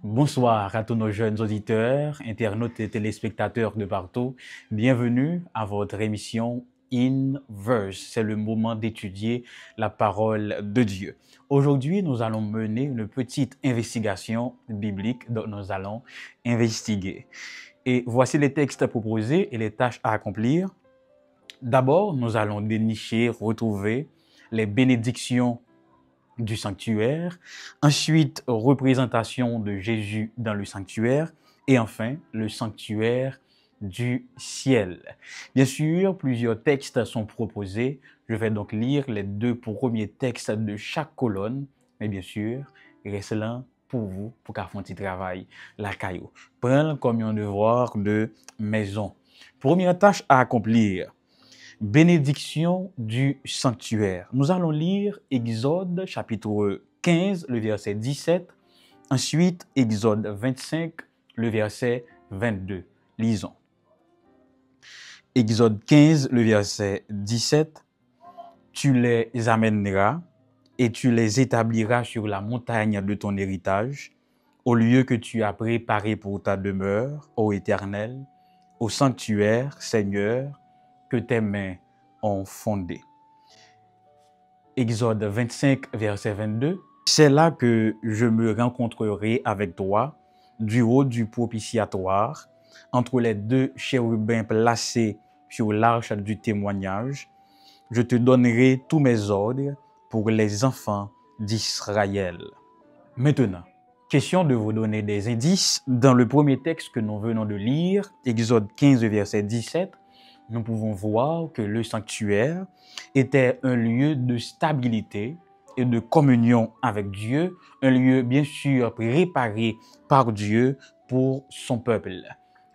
Bonsoir à tous nos jeunes auditeurs, internautes et téléspectateurs de partout. Bienvenue à votre émission In Verse. C'est le moment d'étudier la parole de Dieu. Aujourd'hui, nous allons mener une petite investigation biblique dont nous allons investiguer. Et voici les textes proposés et les tâches à accomplir. D'abord, nous allons dénicher, retrouver les bénédictions du sanctuaire, ensuite représentation de Jésus dans le sanctuaire et enfin le sanctuaire du ciel. Bien sûr, plusieurs textes sont proposés. Je vais donc lire les deux premiers textes de chaque colonne, mais bien sûr, il reste là pour vous, pour qu'à faire un petit travail, la caillou. Prenez comme un devoir de maison. Première tâche à accomplir. Bénédiction du sanctuaire. Nous allons lire Exode chapitre 15, le verset 17. Ensuite, Exode 25, le verset 22. Lisons. Exode 15, le verset 17. Tu les amèneras et tu les établiras sur la montagne de ton héritage, au lieu que tu as préparé pour ta demeure, ô Éternel, au sanctuaire, Seigneur, que tes mains ont fondé. Exode 25, verset 22. C'est là que je me rencontrerai avec toi, du haut du propitiatoire, entre les deux chérubins placés sur l'arche du témoignage. Je te donnerai tous mes ordres pour les enfants d'Israël. Maintenant, question de vous donner des indices. Dans le premier texte que nous venons de lire, Exode 15, verset 17, nous pouvons voir que le sanctuaire était un lieu de stabilité et de communion avec Dieu, un lieu bien sûr préparé par Dieu pour son peuple.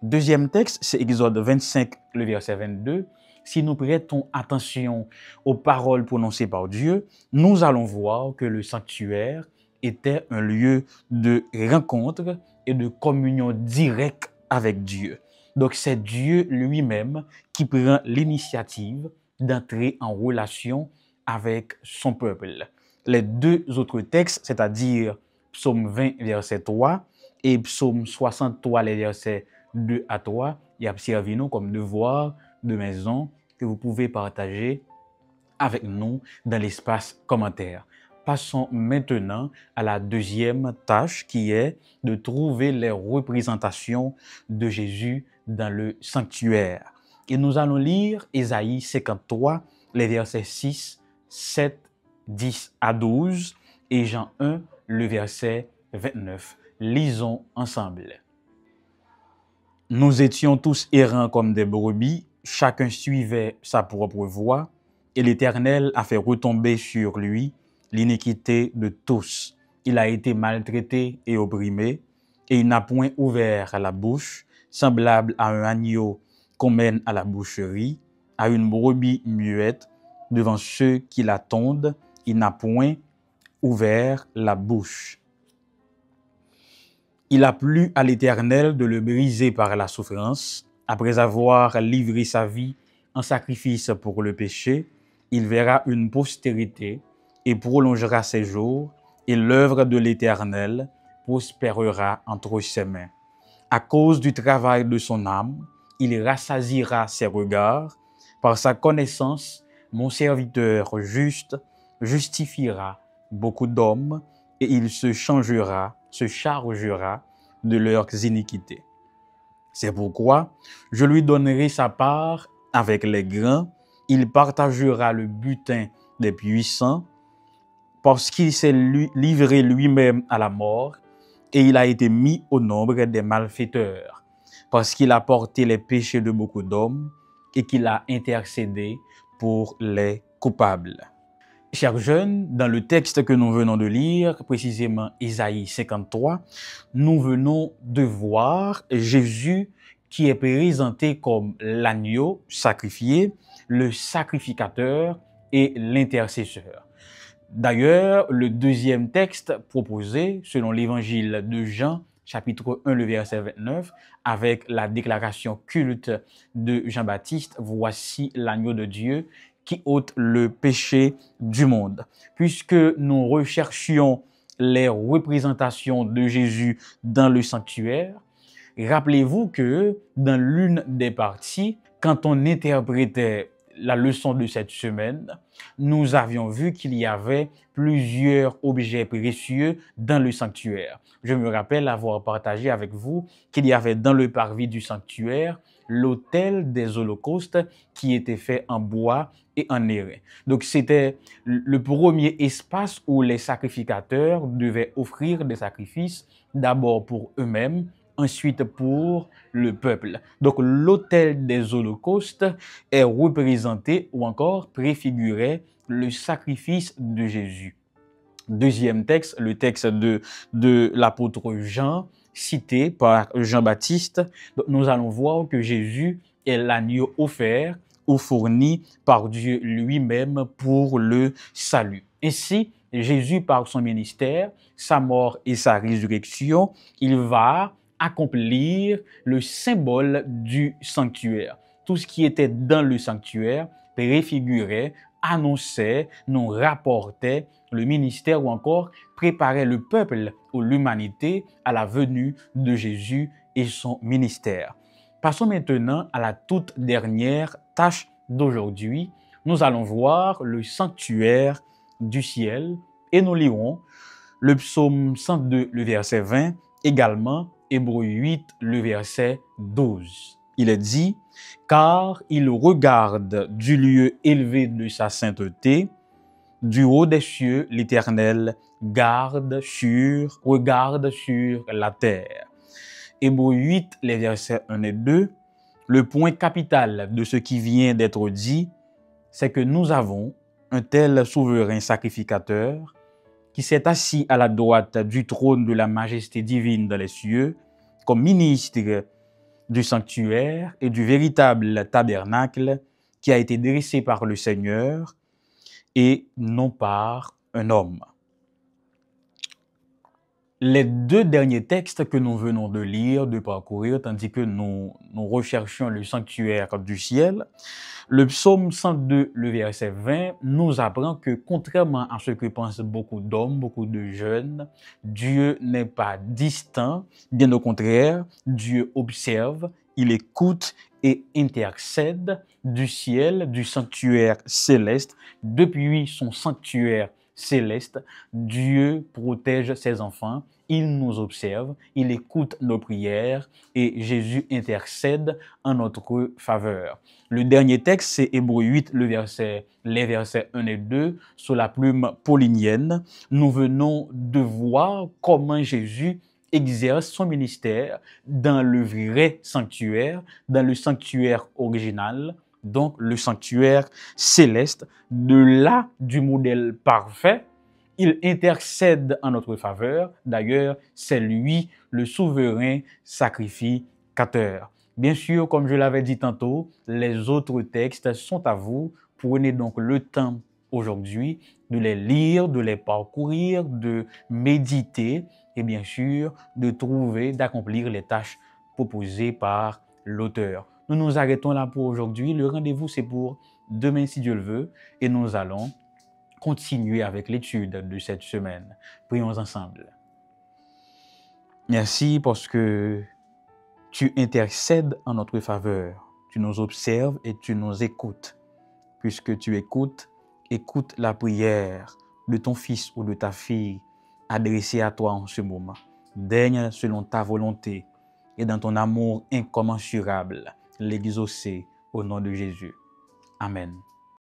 Deuxième texte, c'est Exode 25, le verset 22. Si nous prêtons attention aux paroles prononcées par Dieu, nous allons voir que le sanctuaire était un lieu de rencontre et de communion directe avec Dieu. Donc c'est Dieu lui-même qui prend l'initiative d'entrer en relation avec son peuple. Les deux autres textes, c'est-à-dire Psaume 20, verset 3 et Psaume 63, les versets 2 à 3, il y a servi nous comme devoir de maison que vous pouvez partager avec nous dans l'espace commentaire. Passons maintenant à la deuxième tâche qui est de trouver les représentations de Jésus dans le sanctuaire. Et nous allons lire Ésaïe 53, les versets 6, 7, 10 à 12 et Jean 1, le verset 29. Lisons ensemble. Nous étions tous errants comme des brebis, chacun suivait sa propre voie, et l'Éternel a fait retomber sur lui l'iniquité de tous. Il a été maltraité et opprimé, et il n'a point ouvert la bouche, semblable à un agneau qu'on mène à la boucherie, à une brebis muette, devant ceux qui la tondent, il n'a point ouvert la bouche. Il a plu à l'Éternel de le briser par la souffrance. Après avoir livré sa vie en sacrifice pour le péché, il verra une postérité et prolongera ses jours, et l'œuvre de l'Éternel prospérera entre ses mains. À cause du travail de son âme, il rassasiera ses regards. Par sa connaissance, mon serviteur juste justifiera beaucoup d'hommes, et il se chargera de leurs iniquités. C'est pourquoi je lui donnerai sa part avec les grands, il partagera le butin des puissants, parce qu'il s'est livré lui-même à la mort, et il a été mis au nombre des malfaiteurs, parce qu'il a porté les péchés de beaucoup d'hommes, et qu'il a intercédé pour les coupables. Chers jeunes, dans le texte que nous venons de lire, précisément Ésaïe 53, nous venons de voir Jésus qui est présenté comme l'agneau sacrifié, le sacrificateur et l'intercesseur. D'ailleurs, le deuxième texte proposé, selon l'évangile de Jean, chapitre 1, le verset 29, avec la déclaration culte de Jean-Baptiste, « Voici l'agneau de Dieu qui ôte le péché du monde ». Puisque nous recherchions les représentations de Jésus dans le sanctuaire. Rappelez-vous que dans l'une des parties, quand on interprétait la leçon de cette semaine, nous avions vu qu'il y avait plusieurs objets précieux dans le sanctuaire. Je me rappelle avoir partagé avec vous qu'il y avait dans le parvis du sanctuaire l'autel des holocaustes qui était fait en bois et en airain. Donc c'était le premier espace où les sacrificateurs devaient offrir des sacrifices, d'abord pour eux-mêmes, ensuite pour le peuple. Donc l'autel des holocaustes est représenté ou encore préfigurait le sacrifice de Jésus. Deuxième texte, le texte de l'apôtre Jean, cité par Jean-Baptiste. Nous allons voir que Jésus est l'agneau offert ou fourni par Dieu lui-même pour le salut. Ainsi, Jésus, par son ministère, sa mort et sa résurrection, il va accomplir le symbole du sanctuaire. Tout ce qui était dans le sanctuaire préfigurait, annonçait, nous rapportait le ministère ou encore préparait le peuple ou l'humanité à la venue de Jésus et son ministère. Passons maintenant à la toute dernière tâche d'aujourd'hui. Nous allons voir le sanctuaire du ciel et nous lirons le psaume 102, le verset 20, également Hébreux 8, le verset 12. Il est dit, car il regarde du lieu élevé de sa sainteté, du haut des cieux, l'Éternel regarde sur la terre. Hébreux 8, les versets 1 et 2, le point capital de ce qui vient d'être dit, c'est que nous avons un tel souverain sacrificateur qui s'est assis à la droite du trône de la majesté divine dans les cieux, comme ministre du sanctuaire et du véritable tabernacle qui a été dressé par le Seigneur et non par un homme. Les deux derniers textes que nous venons de lire, de parcourir, tandis que nous recherchions le sanctuaire du ciel, le psaume 102, le verset 20, nous apprend que contrairement à ce que pensent beaucoup d'hommes, beaucoup de jeunes, Dieu n'est pas distant, bien au contraire, Dieu observe, il écoute et intercède du ciel, du sanctuaire céleste. Depuis son sanctuaire céleste, Dieu protège ses enfants, il nous observe, il écoute nos prières et Jésus intercède en notre faveur. Le dernier texte, c'est Hébreux 8, les versets 1 et 2, sous la plume paulinienne. Nous venons de voir comment Jésus exerce son ministère dans le vrai sanctuaire, dans le sanctuaire original, donc le sanctuaire céleste, de là du modèle parfait. Il intercède en notre faveur. D'ailleurs, c'est lui le souverain sacrificateur. Bien sûr, comme je l'avais dit tantôt, les autres textes sont à vous. Prenez donc le temps aujourd'hui de les lire, de les parcourir, de méditer et bien sûr de trouver, d'accomplir les tâches proposées par l'auteur. Nous nous arrêtons là pour aujourd'hui. Le rendez-vous, c'est pour demain si Dieu le veut et nous allons continuer avec l'étude de cette semaine. Prions ensemble. Merci parce que tu intercèdes en notre faveur. Tu nous observes et tu nous écoutes. Puisque tu écoutes, écoute la prière de ton fils ou de ta fille adressée à toi en ce moment. Daigne selon ta volonté et dans ton amour incommensurable l'exaucer au nom de Jésus. Amen.